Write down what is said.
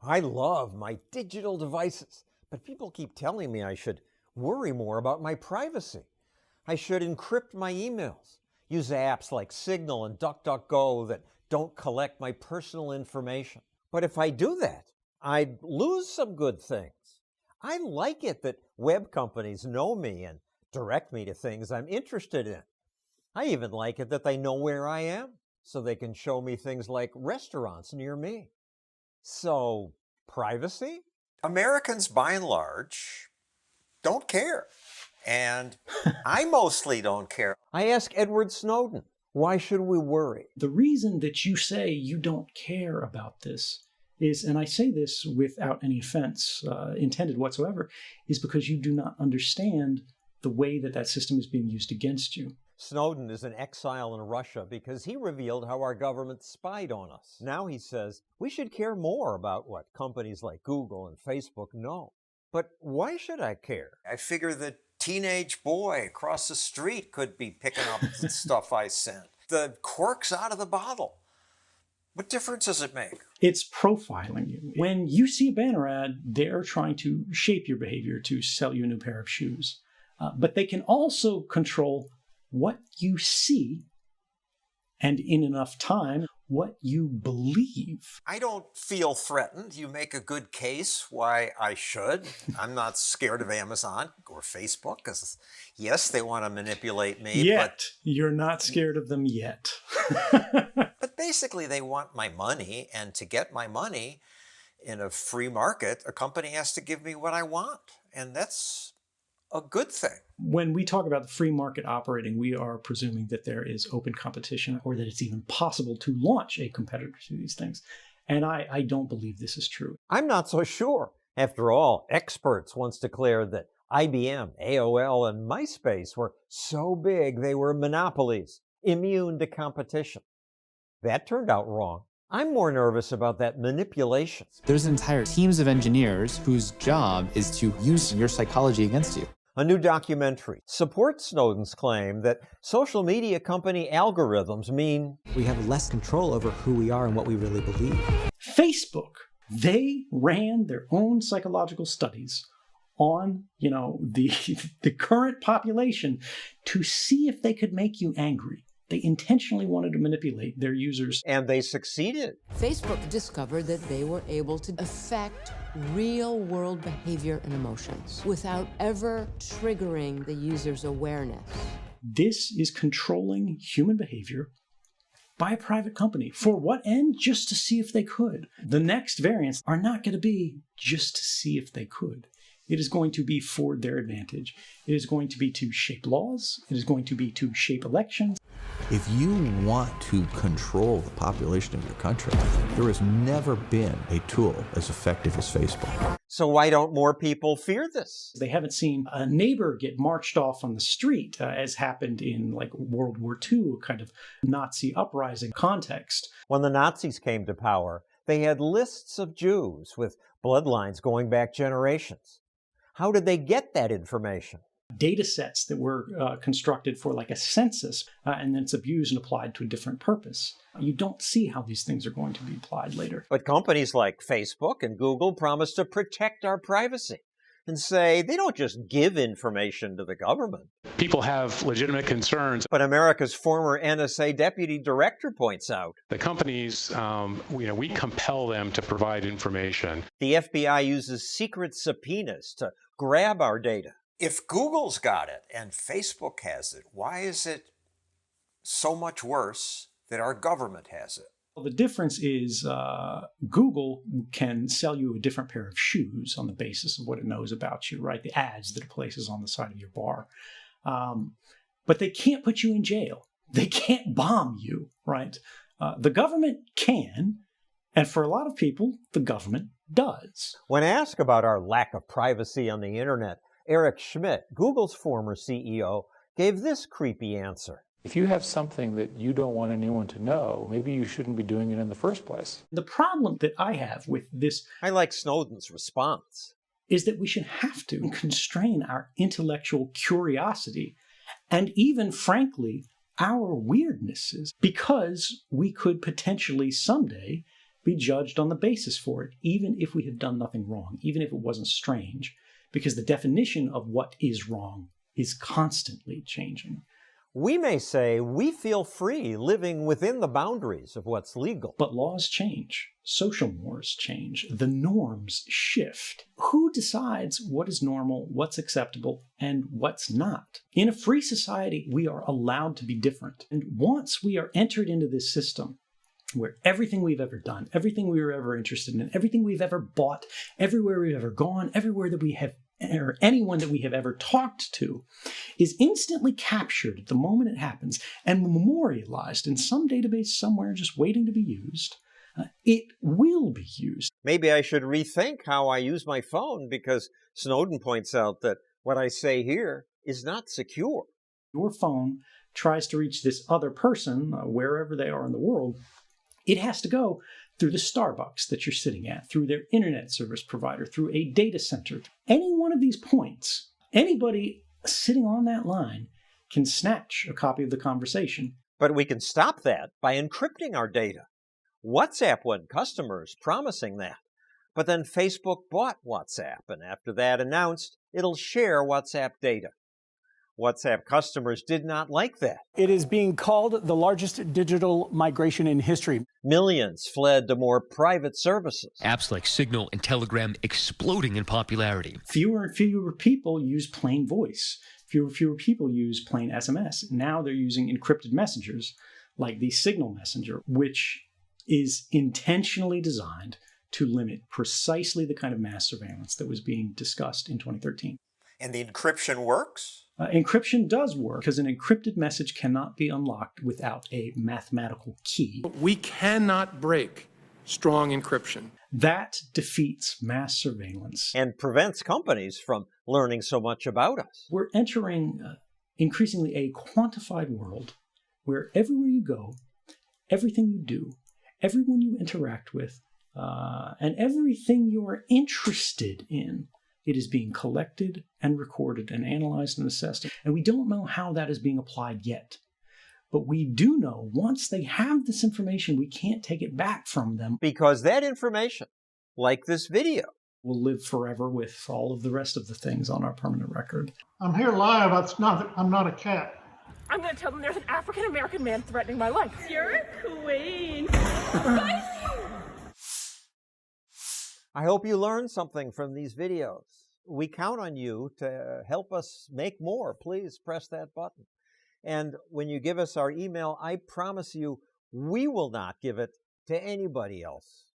I love my digital devices, but people keep telling me I should worry more about my privacy. I should encrypt my emails, use apps like Signal and DuckDuckGo that don't collect my personal information. But if I do that, I'd lose some good things. I like it that web companies know me and direct me to things I'm interested in. I even like it that they know where I am, so they can show me things like restaurants near me. So, privacy? Americans, by and large, don't care. And I mostly don't care. I ask Edward Snowden, why should we worry? The reason that you say you don't care about this is, and I say this without any offense intended whatsoever, is because you do not understand the way that that system is being used against you. Snowden is in exile in Russia because he revealed how our government spied on us. Now he says we should care more about what companies like Google and Facebook know. But why should I care? I figure the teenage boy across the street could be picking up the stuff I sent. The cork's out of the bottle. What difference does it make? It's profiling you. When you see a banner ad, they're trying to shape your behavior to sell you a new pair of shoes. But they can also control what you see, and in enough time, what you believe. I don't feel threatened. You make a good case why I should. I'm not scared of Amazon or Facebook because, yes, they want to manipulate me. Yet. You're not scared of them yet. But basically, they want my money, and to get my money in a free market, a company has to give me what I want, and that's a good thing. When we talk about the free market operating, we are presuming that there is open competition or that it's even possible to launch a competitor to these things. And I don't believe this is true. I'm not so sure. After all, experts once declared that IBM, AOL, and MySpace were so big they were monopolies, immune to competition. That turned out wrong. I'm more nervous about that manipulation. There's entire teams of engineers whose job is to use your psychology against you. A new documentary supports Snowden's claim that social media company algorithms mean we have less control over who we are and what we really believe. Facebook, they ran their own psychological studies on, the current population to see if they could make you angry. They intentionally wanted to manipulate their users. And they succeeded. Facebook discovered that they were able to affect real-world behavior and emotions without ever triggering the user's awareness. This is controlling human behavior by a private company. For what end? Just to see if they could. The next variants are not going to be just to see if they could. It is going to be for their advantage. It is going to be to shape laws. It is going to be to shape elections. If you want to control the population of your country, there has never been a tool as effective as Facebook. So why don't more people fear this? They haven't seen a neighbor get marched off on the street, as happened in World War II, kind of Nazi uprising context. When the Nazis came to power, they had lists of Jews with bloodlines going back generations. How did they get that information? Data sets that were constructed for a census, and then it's abused and applied to a different purpose. You don't see how these things are going to be applied later. But companies like Facebook and Google promise to protect our privacy and say they don't just give information to the government. People have legitimate concerns. But America's former NSA deputy director points out The companies, we compel them to provide information. the FBI uses secret subpoenas to grab our data. If Google's got it and Facebook has it, why is it so much worse that our government has it? Well, the difference is Google can sell you a different pair of shoes on the basis of what it knows about you, right? The ads that it places on the side of your bar. But they can't put you in jail. They can't bomb you, right? The government can, and for a lot of people, the government does. When asked about our lack of privacy on the internet, Eric Schmidt, Google's former CEO, gave this creepy answer. If you have something that you don't want anyone to know, maybe you shouldn't be doing it in the first place. The problem that I have with this, I like Snowden's response, is that we should have to constrain our intellectual curiosity and even, frankly, our weirdnesses, because we could potentially someday be judged on the basis for it, even if we have done nothing wrong, even if it wasn't strange, because the definition of what is wrong is constantly changing. We may say we feel free living within the boundaries of what's legal. But laws change, social mores change, the norms shift. Who decides what is normal, what's acceptable, and what's not? In a free society, we are allowed to be different. And once we are entered into this system, where everything we've ever done, everything we were ever interested in, everything we've ever bought, everywhere we've ever gone, everywhere that we have, or anyone that we have ever talked to, is instantly captured at the moment it happens and memorialized in some database somewhere just waiting to be used, it will be used. Maybe I should rethink how I use my phone, because Snowden points out that what I say here is not secure. Your phone tries to reach this other person, wherever they are in the world, it has to go through the Starbucks that you're sitting at, through their internet service provider, through a data center. Any one of these points, anybody sitting on that line can snatch a copy of the conversation. But we can stop that by encrypting our data. WhatsApp went customers promising that. But then Facebook bought WhatsApp, and after that announced it'll share WhatsApp data. WhatsApp customers did not like that. It is being called the largest digital migration in history. Millions fled to more private services. Apps like Signal and Telegram exploding in popularity. Fewer and fewer people use plain voice. Fewer and fewer people use plain SMS. Now they're using encrypted messengers like the Signal messenger, which is intentionally designed to limit precisely the kind of mass surveillance that was being discussed in 2013. And the encryption works? Encryption does work, because an encrypted message cannot be unlocked without a mathematical key. We cannot break strong encryption. That defeats mass surveillance. And prevents companies from learning so much about us. We're entering increasingly a quantified world where everywhere you go, everything you do, everyone you interact with, and everything you're interested in, it is being collected and recorded and analyzed and assessed. And we don't know how that is being applied yet. But we do know once they have this information, we can't take it back from them. Because that information, like this video, will live forever with all of the rest of the things on our permanent record. I'm here live. I'm not a cat. I'm going to tell them there's an African-American man threatening my life. You're a queen. I hope you learned something from these videos. We count on you to help us make more. Please press that button. And when you give us our email, I promise you we will not give it to anybody else.